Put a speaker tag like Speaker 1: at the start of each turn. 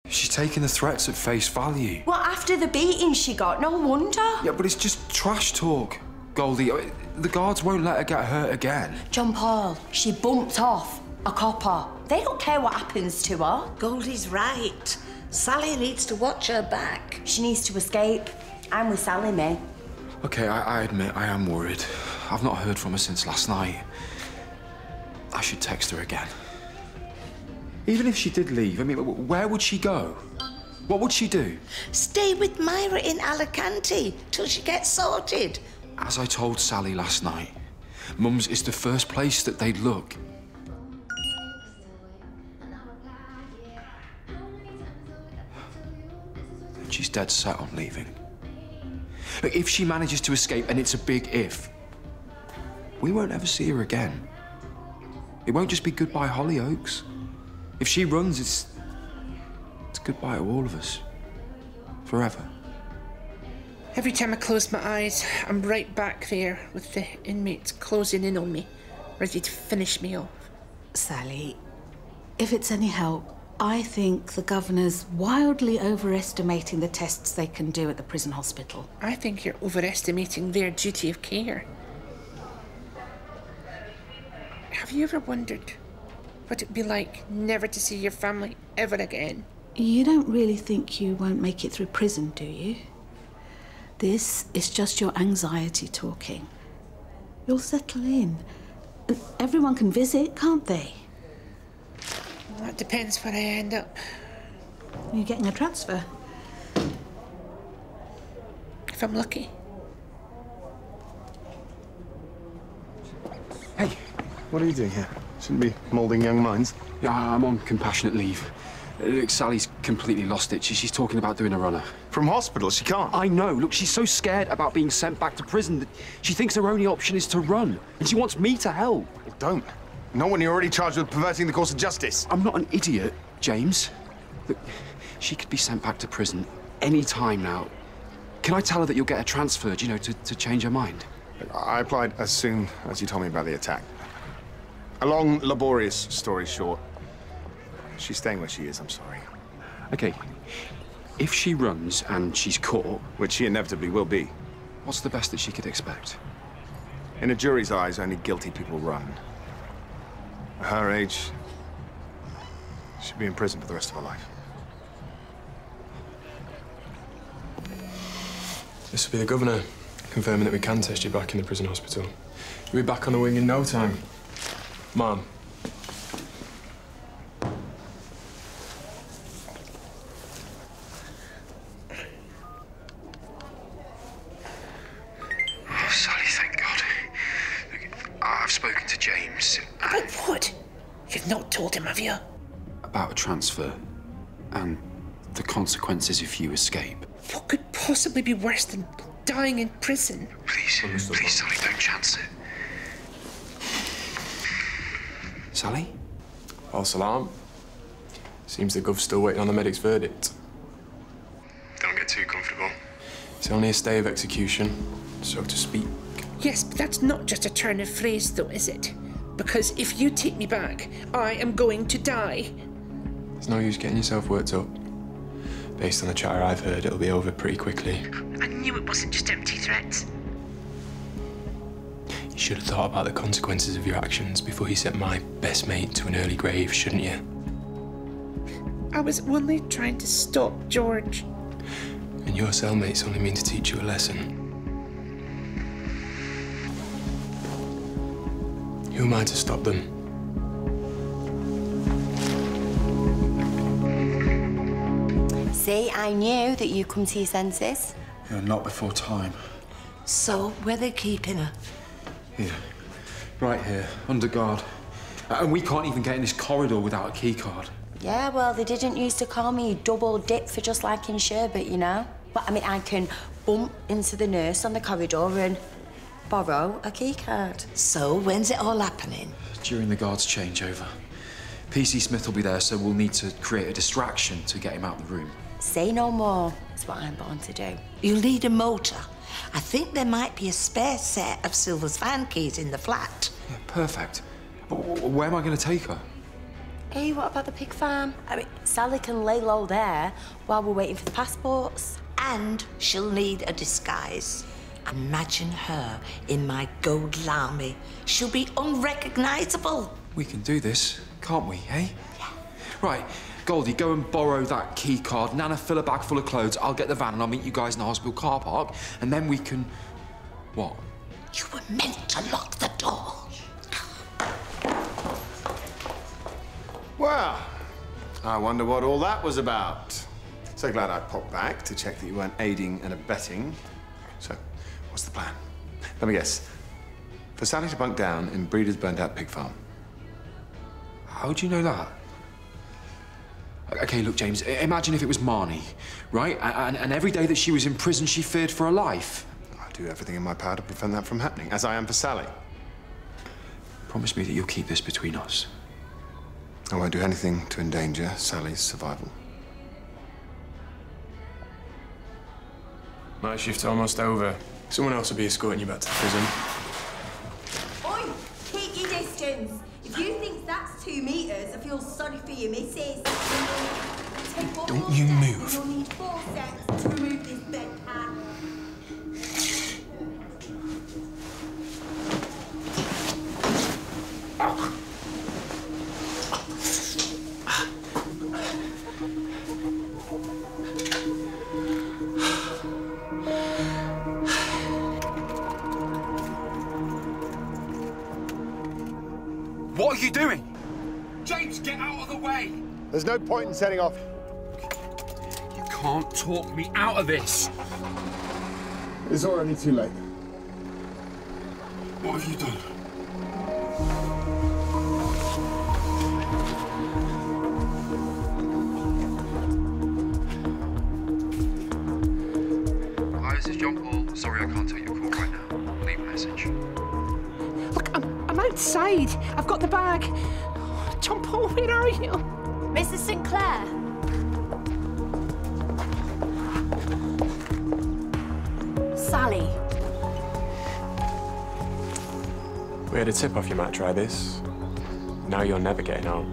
Speaker 1: She's taking the threats at face value.
Speaker 2: Well, after the beating she got, no wonder.
Speaker 1: Yeah, but it's just trash talk, Goldie. The guards won't let her get hurt again.
Speaker 2: John Paul, she bumped off a copper. They don't care what happens to her.
Speaker 3: Goldie's right. Sally needs to watch her back.
Speaker 2: She needs to escape. I'm with Sally, May.
Speaker 1: OK, I admit I am worried. I've not heard from her since last night. I should text her again. Even if she did leave, I mean, where would she go? What would she do?
Speaker 3: Stay with Myra in Alicante till she gets sorted.
Speaker 1: As I told Sally last night, Mum's is the first place that they'd look. And she's dead set on leaving. Look, if she manages to escape, and it's a big if, we won't ever see her again. It won't just be goodbye Hollyoaks. If she runs, it's goodbye to all of us. Forever.
Speaker 4: Every time I close my eyes, I'm right back there with the inmates closing in on me, ready to finish me off.
Speaker 5: Sally, if it's any help, I think the governor's wildly overestimating the tests they can do at the prison hospital.
Speaker 4: I think you're overestimating their duty of care. Have you ever wondered what it'd be like never to see your family ever again?
Speaker 5: You don't really think you won't make it through prison, do you? This is just your anxiety talking. You'll settle in. Everyone can visit, can't they?
Speaker 4: Well, that depends where I end up.
Speaker 5: You're getting a transfer.
Speaker 4: If I'm lucky.
Speaker 1: Hey,
Speaker 6: what are you doing here? Shouldn't be moulding young minds.
Speaker 1: yeah, I'm on compassionate leave. Look, Sally's completely lost it. She's talking about doing a runner.
Speaker 6: From hospital, she can't.
Speaker 1: I know. Look, she's so scared about being sent back to prison that she thinks her only option is to run. And she wants me to help.
Speaker 6: Well, don't. Not when you're already charged with perverting the course of justice.
Speaker 1: I'm not an idiot, James. Look, she could be sent back to prison any time now. Can I tell her that you'll get her transferred, you know, to change her mind?
Speaker 6: I applied as soon as you told me about the attack. A long, laborious story short. She's staying where she is, I'm sorry.
Speaker 1: OK, if she runs and she's caught...
Speaker 6: Which she inevitably will be.
Speaker 1: What's the best that she could expect?
Speaker 6: In a jury's eyes, only guilty people run. At her age, she'll be in prison for the rest of her life.
Speaker 7: This will be the governor confirming that we can test you back in the prison hospital. You'll be back on the wing in no time. Mom.
Speaker 1: Oh, Sally, thank God. Look, I've spoken to James.
Speaker 4: About what? You've not told him, have you?
Speaker 1: About a transfer and the consequences if you escape.
Speaker 4: What could possibly be worse than dying in prison?
Speaker 1: Please, Sally, don't chance it. Sally?
Speaker 7: Al salam. Seems the gov's still waiting on the medic's verdict.
Speaker 6: Don't get too comfortable.
Speaker 7: It's only a stay of execution, so to speak.
Speaker 4: Yes, but that's not just a turn of phrase, though, is it? Because if you take me back, I am going to die.
Speaker 7: There's no use getting yourself worked up. Based on the chatter I've heard, it'll be over pretty quickly.
Speaker 4: I knew it wasn't just empty threats.
Speaker 7: You should have thought about the consequences of your actions before you sent my best mate to an early grave, shouldn't you?
Speaker 4: I was only trying to stop George.
Speaker 7: And your cellmates only mean to teach you a lesson. Who am I to stop them?
Speaker 2: See, I knew that you'd come to your senses.
Speaker 1: Yeah, not before time.
Speaker 3: So, where they keeping her?
Speaker 1: Here. Right here, under guard. And we can't even get in this corridor without a key card.
Speaker 2: Yeah, well, they didn't used to call me double dip for just liking sherbet, you know? But, I mean, I can bump into the nurse on the corridor and borrow a key card.
Speaker 3: So, when's it all happening?
Speaker 1: During the guard's changeover. PC Smith will be there, so we'll need to create a distraction to get him out of the room.
Speaker 2: Say no more. That's what I'm born to do.
Speaker 3: You'll need a motor. I think there might be a spare set of Silver's van keys in the flat.
Speaker 1: Yeah, perfect. But where am I going to take her?
Speaker 2: Hey, what about the pig farm? I mean, Sally can lay low there while we're waiting for the passports.
Speaker 3: And she'll need a disguise. Imagine her in my gold lamy. She'll be unrecognisable.
Speaker 1: We can do this, can't we, eh? Yeah. Right, Goldie, go and borrow that key card. Nana, fill a bag full of clothes. I'll get the van and I'll meet you guys in the hospital car park. And then we can... What?
Speaker 3: You were meant to lock the door.
Speaker 6: Well, I wonder what all that was about. So glad I popped back to check that you weren't aiding and abetting. So, what's the plan? Let me guess. For Sally to bunk down in Breeder's burnt-out pig farm.
Speaker 1: How do you know that? OK, look, James, imagine if it was Marnie, right? And every day that she was in prison, she feared for her life.
Speaker 6: I'll do everything in my power to prevent that from happening, as I am for Sally.
Speaker 1: Promise me that you'll keep this between us.
Speaker 6: I won't do anything to endanger Sally's survival.
Speaker 7: My shift's almost over. Someone else will be escorting you back to the prison.
Speaker 8: Oi! Keep your distance. If you think that's 2 meters, I feel sorry for you, missus.
Speaker 7: Don't you move.
Speaker 8: You'll need 4 steps to remove this bed pan.
Speaker 1: What are you doing? James, get out of the way!
Speaker 6: There's no point in setting off.
Speaker 1: You can't talk me out of this.
Speaker 6: It's already too late.
Speaker 1: What have you done?
Speaker 9: Hi, this is John Paul. Sorry, I can't take your call right now. Leave a message.
Speaker 4: Look, I'm outside. I've got the bag. John Paul, where are you?
Speaker 2: Mrs. Sinclair. Sally.
Speaker 7: We had a tip off you might try this. Now you're never getting out.